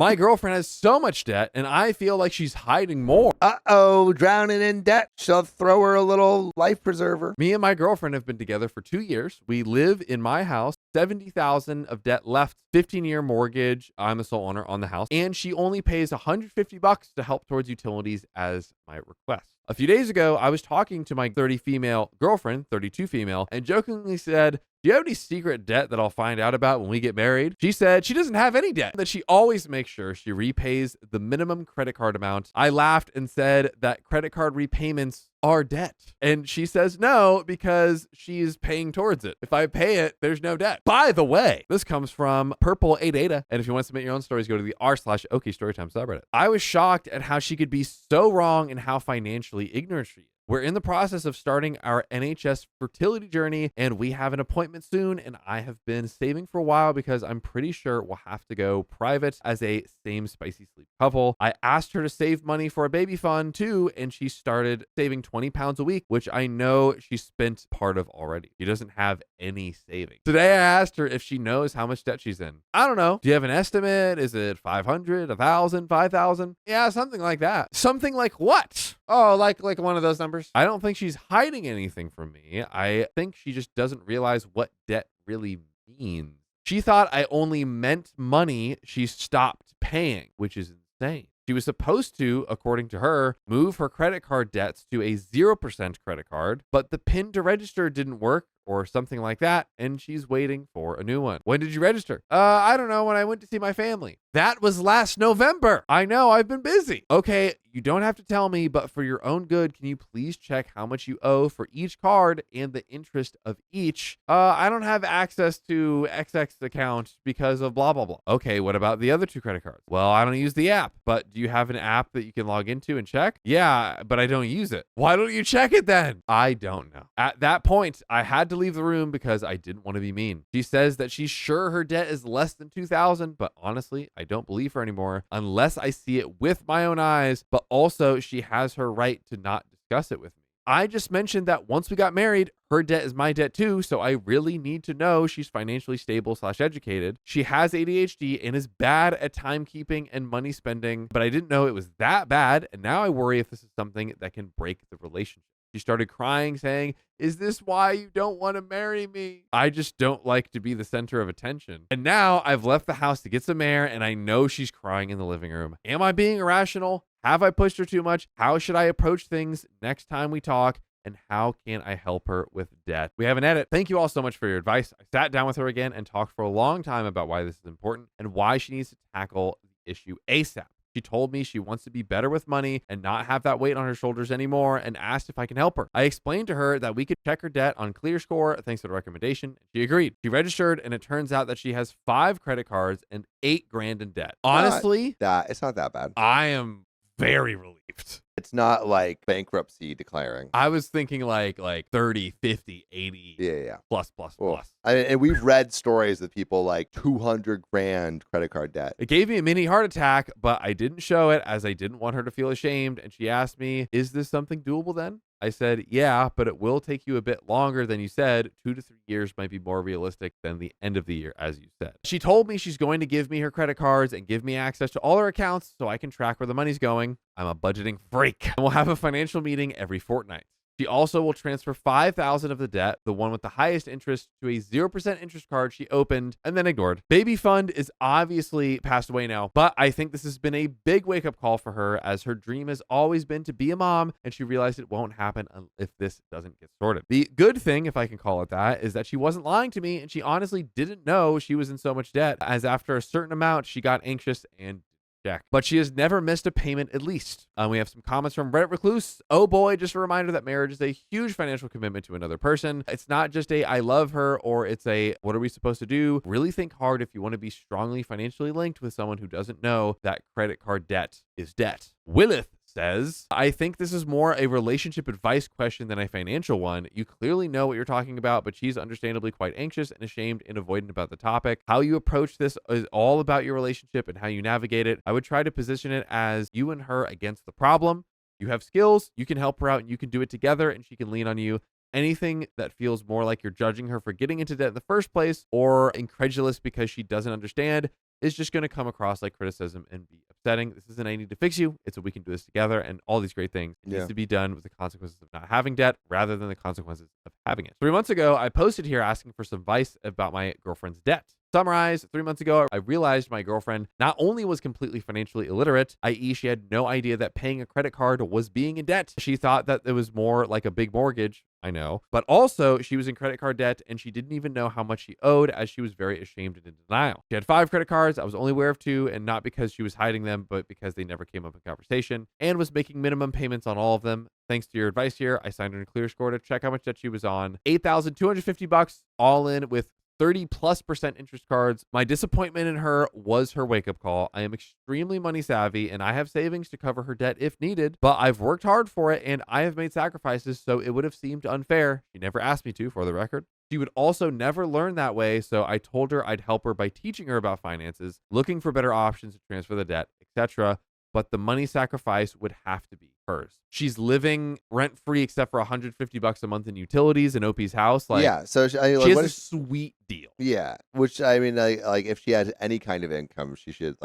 My girlfriend has so much debt, and I feel like she's hiding more. Uh-oh, drowning in debt. She'll throw her a little life preserver. Me and my girlfriend have been together for 2 years. We live in my house, 70,000 of debt left, 15-year mortgage. I'm the sole owner on the house, and she only pays $150 to help towards utilities as my request. A few days ago, I was talking to my 30 female girlfriend, 32 female, and jokingly said, "Do you have any secret debt that I'll find out about when we get married?" She said she doesn't have any debt, that she always makes sure she repays the minimum credit card amount. I laughed and said that credit card repayments are debt. And she says no, because she's paying towards it. If I pay it, there's no debt. By the way, this comes from Purple 88. And if you want to submit your own stories, go to the r/OKStorytime subreddit. I was shocked at how she could be so wrong and how financially ignorant she is. We're in the process of starting our NHS fertility journey, and we have an appointment soon, and I have been saving for a while because I'm pretty sure we'll have to go private as a same spicy sleep couple. I asked her to save money for a baby fund too, and she started saving 20 pounds a week, which I know she spent part of already. She doesn't have any savings. Today I asked her if she knows how much debt she's in. I don't know. Do you have an estimate? Is it 500, 1,000, 5,000? Yeah, something like that. Something like what? Oh, like one of those numbers? I don't think she's hiding anything from me. I think she just doesn't realize what debt really means. She thought I only meant money she stopped paying, which is insane. She was supposed to, according to her, move her credit card debts to a 0% credit card, but the PIN to register didn't work or something like that, and she's waiting for a new one. When did you register? I don't know, when I went to see my family. That was last November. I know, I've been busy. Okay, you don't have to tell me, but for your own good, can you please check how much you owe for each card and the interest of each? I don't have access to XX account because of blah, blah, blah. Okay, what about the other 2 credit cards? Well, I don't use the app, but do you have an app that you can log into and check? Yeah, but I don't use it. Why don't you check it then? I don't know. At that point, I had to leave the room because I didn't want to be mean. She says that she's sure her debt is less than 2,000, but honestly, I don't believe her anymore unless I see it with my own eyes, but also she has her right to not discuss it with me. I just mentioned that once we got married, her debt is my debt too, so I really need to know she's financially stable / educated. She has ADHD and is bad at timekeeping and money spending, but I didn't know it was that bad, and now I worry if this is something that can break the relationship. She started crying, saying, "Is this why you don't want to marry me?" I just don't like to be the center of attention. And now I've left the house to get some air, and I know she's crying in the living room. Am I being irrational? Have I pushed her too much? How should I approach things next time we talk? And how can I help her with debt? We have an edit. Thank you all so much for your advice. I sat down with her again and talked for a long time about why this is important and why she needs to tackle the issue ASAP. She told me she wants to be better with money and not have that weight on her shoulders anymore, and asked if I can help her. I explained to her that we could check her debt on ClearScore thanks to the recommendation. She agreed. She registered, and it turns out that she has 5 credit cards and $8,000 in debt. Honestly, it's not that bad. I am very relieved. It's not like bankruptcy declaring. I was thinking like 30, 50, 80. Yeah. Plus. And we've read stories of people like 200 grand credit card debt. It gave me a mini heart attack, but I didn't show it as I didn't want her to feel ashamed. And she asked me, "Is this something doable then?" I said, "Yeah, but it will take you a bit longer than you said. 2 to 3 years might be more realistic than the end of the year, as you said." She told me she's going to give me her credit cards and give me access to all her accounts so I can track where the money's going. I'm a budgeting freak, and we'll have a financial meeting every fortnight. She also will transfer 5,000 of the debt, the one with the highest interest, to a 0% interest card she opened and then ignored. Baby fund is obviously passed away now, but I think this has been a big wake-up call for her, as her dream has always been to be a mom, and she realized it won't happen if this doesn't get sorted. The good thing, if I can call it that, is that she wasn't lying to me, and she honestly didn't know she was in so much debt, as after a certain amount, she got anxious and check. But she has never missed a payment, at least. We have some comments from Reddit Recluse. "Oh boy, just a reminder that marriage is a huge financial commitment to another person. It's not just a I love her, or it's a what are we supposed to do? Really think hard if you want to be strongly financially linked with someone who doesn't know that credit card debt is debt." Willith says, "I think this is more a relationship advice question than a financial one. You clearly know what you're talking about, but she's understandably quite anxious and ashamed and avoidant about the topic. How you approach this is all about your relationship and how you navigate it. I would try to position it as you and her against the problem. You have skills, you can help her out, and you can do it together, and she can lean on you. Anything that feels more like you're judging her for getting into debt in the first place, or incredulous because she doesn't understand, is just going to come across like criticism and be upsetting. This isn't I need to fix you. It's a we can do this together and all these great things. It needs to be done with the consequences of not having debt rather than the consequences of having it. 3 months ago, I posted here asking for some advice about my girlfriend's debt. Summarize, 3 months ago, I realized my girlfriend not only was completely financially illiterate, i.e. she had no idea that paying a credit card was being in debt. She thought that it was more like a big mortgage, I know, but also she was in credit card debt and she didn't even know how much she owed as she was very ashamed and in denial. She had 5 credit cards. I was only aware of 2, and not because she was hiding them, but because they never came up in conversation, and was making minimum payments on all of them. Thanks to your advice here, I signed her in a clear score to check how much debt she was on. $8,250 all in with 30+% interest cards. My disappointment in her was her wake-up call. I am extremely money savvy and I have savings to cover her debt if needed, but I've worked hard for it and I have made sacrifices, so it would have seemed unfair. She never asked me to, for the record. She would also never learn that way, so I told her I'd help her by teaching her about finances, looking for better options to transfer the debt, etc., but the money sacrifice would have to be hers. She's living rent-free except for $150 a month in utilities in OP's house. Like, yeah, so she has a sweet deal. Yeah, which I mean, like if she had any kind of income, she should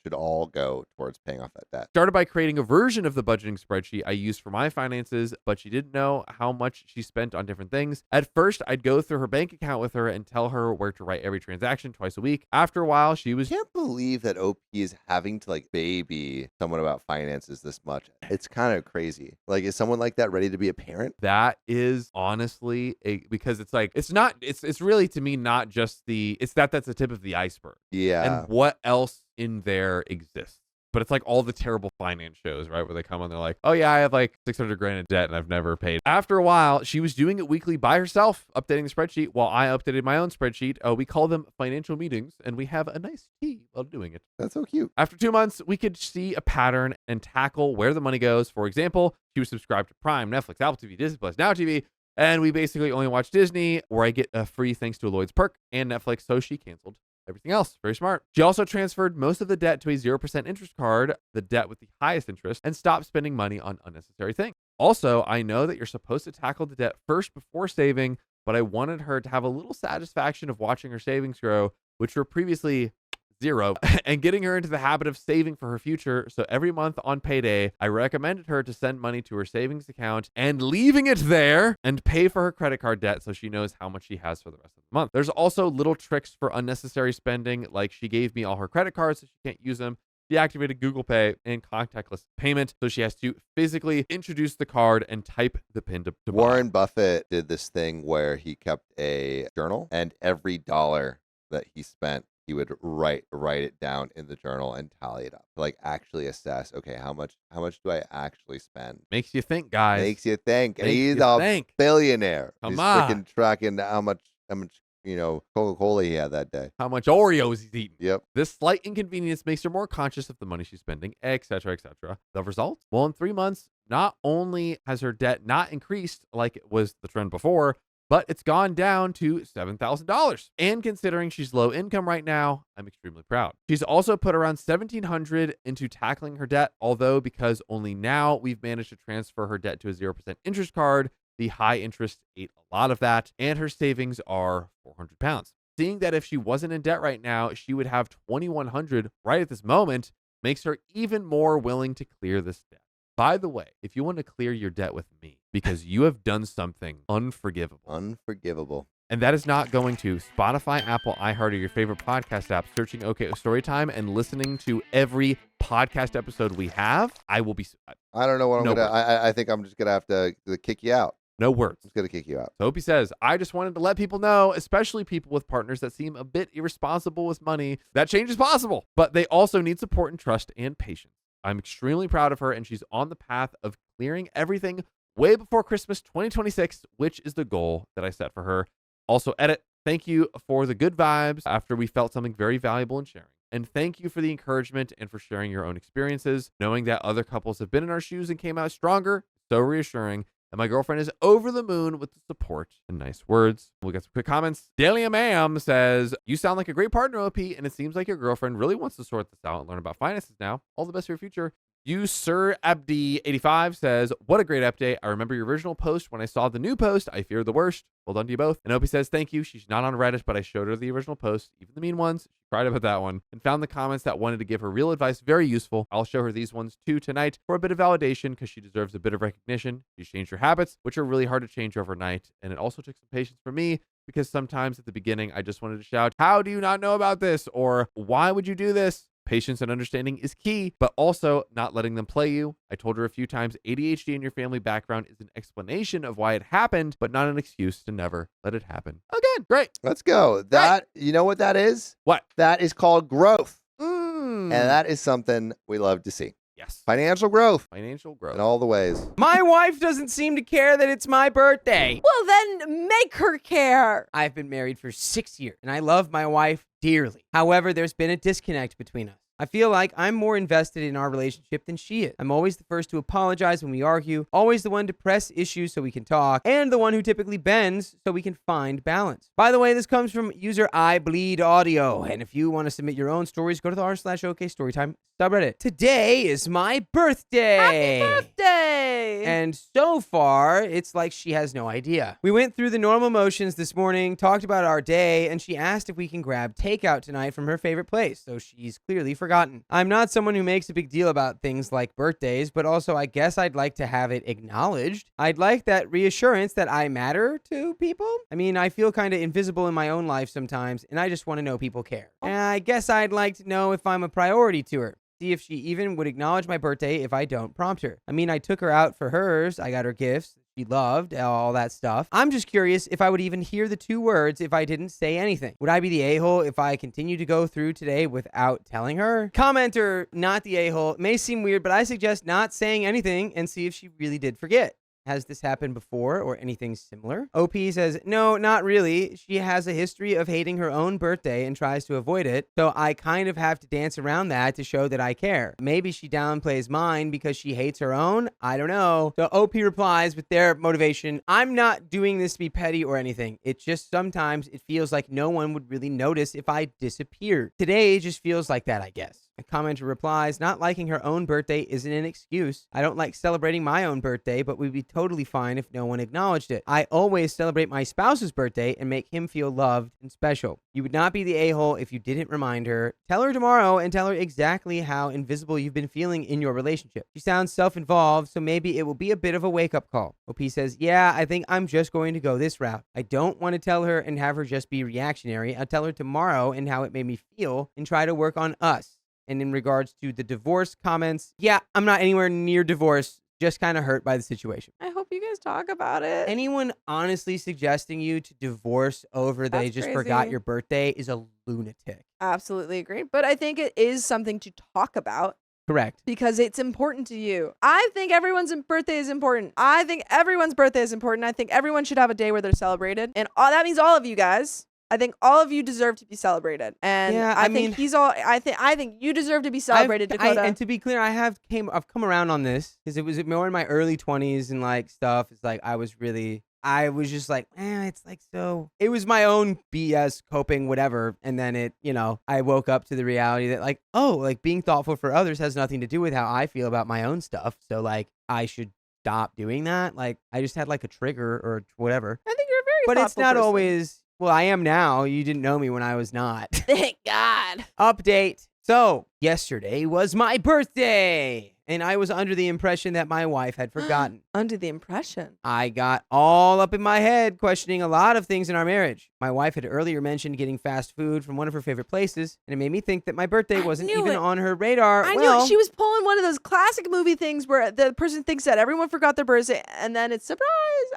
should all go towards paying off that debt. Started by creating a version of the budgeting spreadsheet I used for my finances, but she didn't know how much she spent on different things. At first, I'd go through her bank account with her and tell her where to write every transaction twice a week. After a while, she was... I can't believe that OP is having to baby someone about finances this much. It's kind of crazy. Like, is someone like that ready to be a parent? That is honestly because it's like, it's really to me not just that's the tip of the iceberg. Yeah. And what else in there exists? But it's like all the terrible finance shows, right? Where they come on, they're like, oh yeah, I have like 600 grand in debt and I've never paid. After a while, she was doing it weekly by herself, updating the spreadsheet while I updated my own spreadsheet. We call them financial meetings and we have a nice tea while doing it. That's so cute. After 2 months, we could see a pattern and tackle where the money goes. For example, she was subscribed to Prime, Netflix, Apple TV, Disney Plus, Now TV, and we basically only watch Disney, where I get a free thanks to a Lloyd's perk, and Netflix, so she canceled everything else. Very smart. She also transferred most of the debt to a 0% interest card, the debt with the highest interest, and stopped spending money on unnecessary things. Also, I know that you're supposed to tackle the debt first before saving, but I wanted her to have a little satisfaction of watching her savings grow, which were previously 0, and getting her into the habit of saving for her future. So every month on payday, I recommended her to send money to her savings account and leaving it there and pay for her credit card debt so she knows how much she has for the rest of the month. There's also little tricks for unnecessary spending, like she gave me all her credit cards so she can't use them, deactivated Google Pay, and contactless payment, so she has to physically introduce the card and type the PIN to buy. Warren Buffett did this thing where he kept a journal, and every dollar that he spent, he would write it down in the journal and tally it up to actually assess, okay, how much do I actually spend? Makes you think, guys. Makes you think. And he's a billionaire. Come on. He's freaking tracking how much Coca-Cola he had that day. How much Oreos he's eating. Yep. This slight inconvenience makes her more conscious of the money she's spending, etc., etc. The result? Well, in 3 months, not only has her debt not increased like it was the trend before, but it's gone down to $7,000. And considering she's low income right now, I'm extremely proud. She's also put around $1,700 into tackling her debt, although because only now we've managed to transfer her debt to a 0% interest card, the high interest ate a lot of that, and her savings are £400. Seeing that if she wasn't in debt right now, she would have $2,100 right at this moment, makes her even more willing to clear this debt. By the way, if you want to clear your debt with me, because you have done something unforgivable. Unforgivable. And that is not going to Spotify, Apple, iHeart, or your favorite podcast app, searching OKO Storytime and listening to every podcast episode we have. I will be... I don't know what I'm going to... I think I'm just going to have to kick you out. No words. I'm just going to kick you out. So Opie says, I just wanted to let people know, especially people with partners that seem a bit irresponsible with money, that change is possible. But they also need support and trust and patience. I'm extremely proud of her, and she's on the path of clearing everything way before Christmas 2026, which is the goal that I set for her. Also, edit, thank you for the good vibes after we felt something very valuable in sharing. And thank you for the encouragement and for sharing your own experiences. Knowing that other couples have been in our shoes and came out stronger, so reassuring. And my girlfriend is over the moon with the support and nice words. We'll get some quick comments. Dalia Ma'am says, you sound like a great partner, OP, and it seems like your girlfriend really wants to sort this out and learn about finances now. All the best for your future. You Sir Abdi85 says, what a great update. I remember your original post. When I saw the new post, I feared the worst. Well done to you both. And Opie says, thank you. She's not on Reddit, but I showed her the original post, even the mean ones. She cried about that one and found the comments that wanted to give her real advice very useful. I'll show her these ones too tonight for a bit of validation because she deserves a bit of recognition. She's changed her habits, which are really hard to change overnight. And it also took some patience from me because sometimes at the beginning, I just wanted to shout, how do you not know about this? Or why would you do this? Patience and understanding is key, but also not letting them play you. I told her a few times ADHD in your family background is an explanation of why it happened, but not an excuse to never let it happen again. Great. Let's go. You know what that is? What? That is called growth. And And that is something we love to see. yes. Financial growth Financial growth. in all the ways. My wife doesn't seem to care that it's my birthday. Well, then make her care. I've been married for 6 years, and I love my wife dearly. However, there's been a disconnect between us. I feel like I'm more invested in our relationship than she is. I'm always the first to apologize when we argue, always the one to press issues so we can talk, and the one who typically bends so we can find balance. By the way, this comes from user I Bleed Audio, and if you want to submit your own stories, go to the r/OK Storytime subreddit. Today is my birthday. Happy birthday. And so far, it's like she has no idea. We went through the normal motions this morning, talked about our day, and she asked if we can grab takeout tonight from her favorite place, so she's clearly forgotten. I'm not someone who makes a big deal about things like birthdays, but also I guess I'd like to have it acknowledged. I'd like that reassurance that I matter to people. I mean, I feel kind of invisible in my own life sometimes, and I just want to know people care. And I guess I'd like to know if I'm a priority to her. See if she even would acknowledge my birthday if I don't prompt her. I mean, I took her out for hers. I got her gifts. She loved all that stuff. I'm just curious if I would even hear the 2 words if I didn't say anything. Would I be the a-hole if I continue to go through today without telling her? Commenter, not the a-hole. It may seem weird, but I suggest not saying anything and see if she really did forget. Has this happened before or anything similar? OP says, no, not really. She has a history of hating her own birthday and tries to avoid it. So I kind of have to dance around that to show that I care. Maybe she downplays mine because she hates her own. I don't know. So OP replies with their motivation, I'm not doing this to be petty or anything. It just sometimes it feels like no one would really notice if I disappeared. Today just feels like that, I guess. A commenter replies, not liking her own birthday isn't an excuse. I don't like celebrating my own birthday, but we'd be totally fine if no one acknowledged it. I always celebrate my spouse's birthday and make him feel loved and special. You would not be the a-hole if you didn't remind her. Tell her tomorrow and tell her exactly how invisible you've been feeling in your relationship. She sounds self-involved, so maybe it will be a bit of a wake-up call. OP says, yeah, I think I'm just going to go this route. I don't want to tell her and have her just be reactionary. I'll tell her tomorrow and how it made me feel and try to work on us. And in regards to the divorce comments, yeah, I'm not anywhere near divorce, just kind of hurt by the situation. I hope you guys talk about it. Anyone honestly suggesting you to divorce over they That's just crazy. forgot your birthday is a lunatic. Absolutely agree. But I think it is something to talk about Correct. because it's important to you. I think everyone's birthday is important. I think everyone's birthday is important. I think everyone should have a day where they're celebrated. And that means all of you guys. I think all of you deserve to be celebrated, and Yeah, I I think mean- I think you deserve to be celebrated, Dakota. And to be clear, I've come around on this because it was more in my early 20s and like stuff. It's like I was just like, it's like so. It was my own BS coping, whatever. And then I woke up to the reality that like, oh, like being thoughtful for others has nothing to do with how I feel about my own stuff. So like, I should stop doing that. Like, I just had like a trigger or whatever. I think you're a very But it's thoughtful not person. always. Well, I am now. You didn't know me when I was not. Thank God. Update. So, yesterday was my birthday, and I was under the impression that my wife had forgotten. Under the impression. I got all up in my head, questioning a lot of things in our marriage. My wife had earlier mentioned getting fast food from one of her favorite places, and it made me think that my birthday wasn't knew even it. on her radar. I knew it. She was pulling one of those classic movie things where the person thinks that everyone forgot their birthday, and then it's surprise.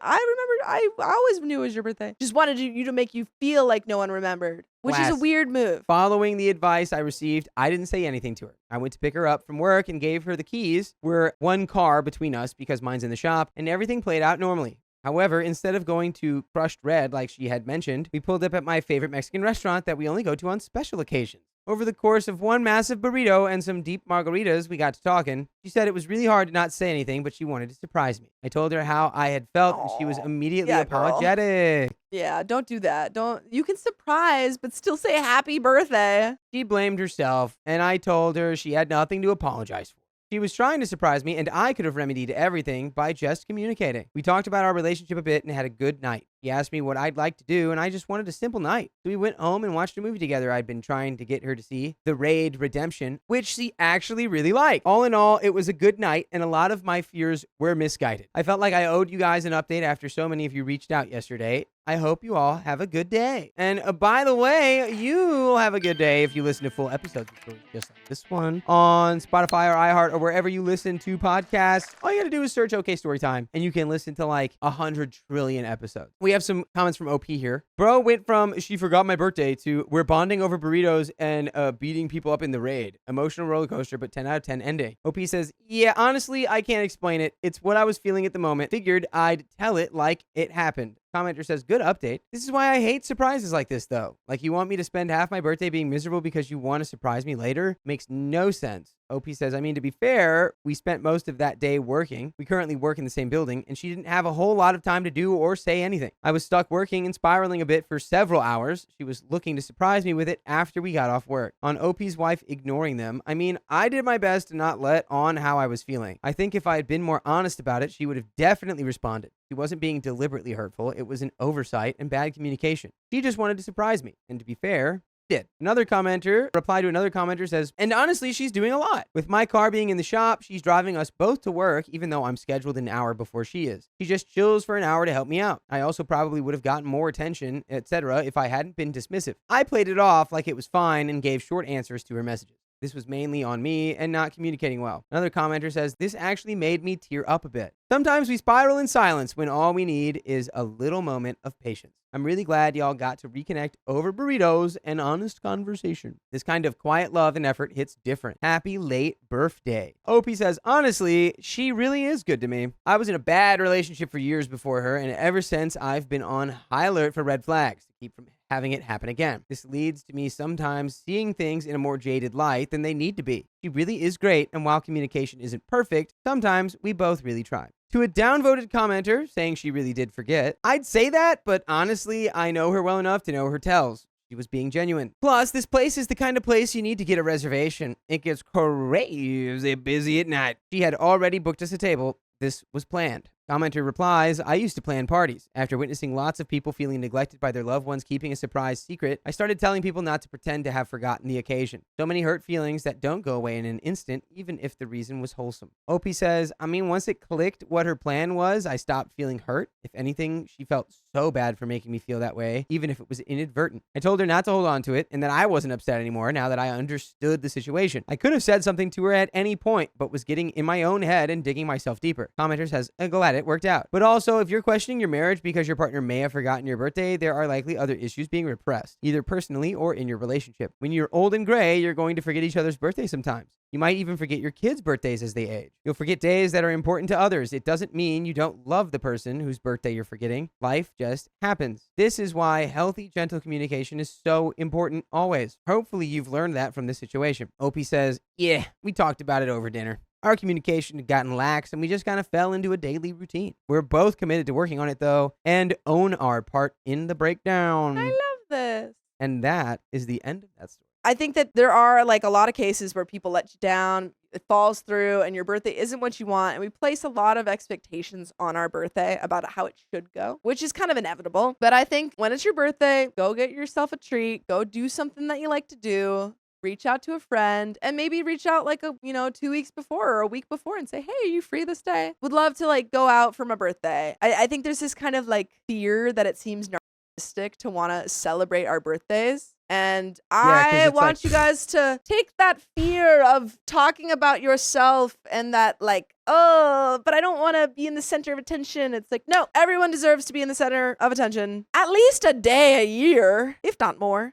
I remembered. I always knew it was your birthday. Just wanted you to make you feel like no one remembered, which is a Class. weird move. Following the advice I received, I didn't say anything to her. I went to pick her up from work and gave her the keys. We're one car between us because mine's in the shop, and everything played out normally. However, instead of going to Crushed Red like she had mentioned, we pulled up at my favorite Mexican restaurant that we only go to on special occasions. Over the course of one massive burrito and some deep margaritas, we got to talking. She said it was really hard to not say anything, but she wanted to surprise me. I told her how I had felt, and she was immediately yeah, girl. apologetic. Yeah, don't do that. You can surprise, but still say happy birthday. She blamed herself, and I told her she had nothing to apologize for. She was trying to surprise me, and I could have remedied everything by just communicating. We talked about our relationship a bit and had a good night. He asked me what I'd like to do, and I just wanted a simple night. So we went home and watched a movie together I'd been trying to get her to see, The Raid Redemption, which she actually really liked. All in all, it was a good night, and a lot of my fears were misguided. I felt like I owed you guys an update after so many of you reached out yesterday. I hope you all have a good day. And by the way, you'll have a good day if you listen to full episodes of stories just like this one on Spotify or iHeart or wherever you listen to podcasts. All you gotta do is search OK Storytime, and you can listen to like 100 trillion episodes. We have some comments from OP here. Bro went from she forgot my birthday to we're bonding over burritos and beating people up in the raid. Emotional roller coaster, but 10 out of 10 ending. OP says, yeah, honestly, I can't explain it. It's what I was feeling at the moment. Figured I'd tell it like it happened. Commenter says, good update. This is why I hate surprises like this, though. Like, you want me to spend half my birthday being miserable because you want to surprise me later? Makes no sense. OP says, I mean, to be fair, we spent most of that day working. We currently work in the same building, and she didn't have a whole lot of time to do or say anything. I was stuck working and spiraling a bit for several hours. She was looking to surprise me with it after we got off work. On OP's wife ignoring them, I mean, I did my best to not let on how I was feeling. I think if I had been more honest about it, she would have definitely responded. She wasn't being deliberately hurtful. It was an oversight and bad communication. She just wanted to surprise me. And to be fair, did. Another commenter replied to another commenter says, and honestly, she's doing a lot. With my car being in the shop, she's driving us both to work, even though I'm scheduled an hour before she is. She just chills for an hour to help me out. I also probably would have gotten more attention, etc., if I hadn't been dismissive. I played it off like it was fine and gave short answers to her messages. This was mainly on me and not communicating well. Another commenter says, this actually made me tear up a bit. Sometimes we spiral in silence when all we need is a little moment of patience. I'm really glad y'all got to reconnect over burritos and honest conversation. This kind of quiet love and effort hits different. Happy late birthday. OP says, honestly, she really is good to me. I was in a bad relationship for years before her, and ever since I've been on high alert for red flags to keep from having it happen again. This leads to me sometimes seeing things in a more jaded light than they need to be. She really is great, and while communication isn't perfect, sometimes we both really try. To a downvoted commenter saying she really did forget, I'd say that, but honestly, I know her well enough to know her tells. She was being genuine. Plus, this place is the kind of place you need to get a reservation. It gets crazy busy at night. She had already booked us a table. This was planned. Commenter replies, I used to plan parties. After witnessing lots of people feeling neglected by their loved ones keeping a surprise secret, I started telling people not to pretend to have forgotten the occasion. So many hurt feelings that don't go away in an instant, even if the reason was wholesome. OP says, I mean, once it clicked what her plan was, I stopped feeling hurt. If anything, she felt so bad for making me feel that way, even if it was inadvertent. I told her not to hold on to it and that I wasn't upset anymore now that I understood the situation. I could have said something to her at any point, but was getting in my own head and digging myself deeper. Commenter says, glad it worked out. But also, if you're questioning your marriage because your partner may have forgotten your birthday, there are likely other issues being repressed, either personally or in your relationship. When you're old and gray, you're going to forget each other's birthdays sometimes. You might even forget your kids' birthdays as they age. You'll forget days that are important to others. It doesn't mean you don't love the person whose birthday you're forgetting. Life just happens. This is why healthy, gentle communication is so important always. Hopefully you've learned that from this situation. OP says, yeah, we talked about it over dinner. Our communication had gotten lax, and we just kind of fell into a daily routine. We're both committed to working on it, though, and own our part in the breakdown. I love this. And that is the end of that story. I think that there are like a lot of cases where people let you down, it falls through, and your birthday isn't what you want. And we place a lot of expectations on our birthday about how it should go, which is kind of inevitable. But I think when it's your birthday, go get yourself a treat, go do something that you like to do. Reach out to a friend and maybe reach out like 2 weeks before or a week before and say, hey, are you free this day? Would love to like go out for my birthday. I think there's this kind of like fear that it seems narcissistic to want to celebrate our birthdays. And I want you guys to take that fear of talking about yourself and that like, oh, but I don't want to be in the center of attention. It's like, no, everyone deserves to be in the center of attention at least a day a year, if not more.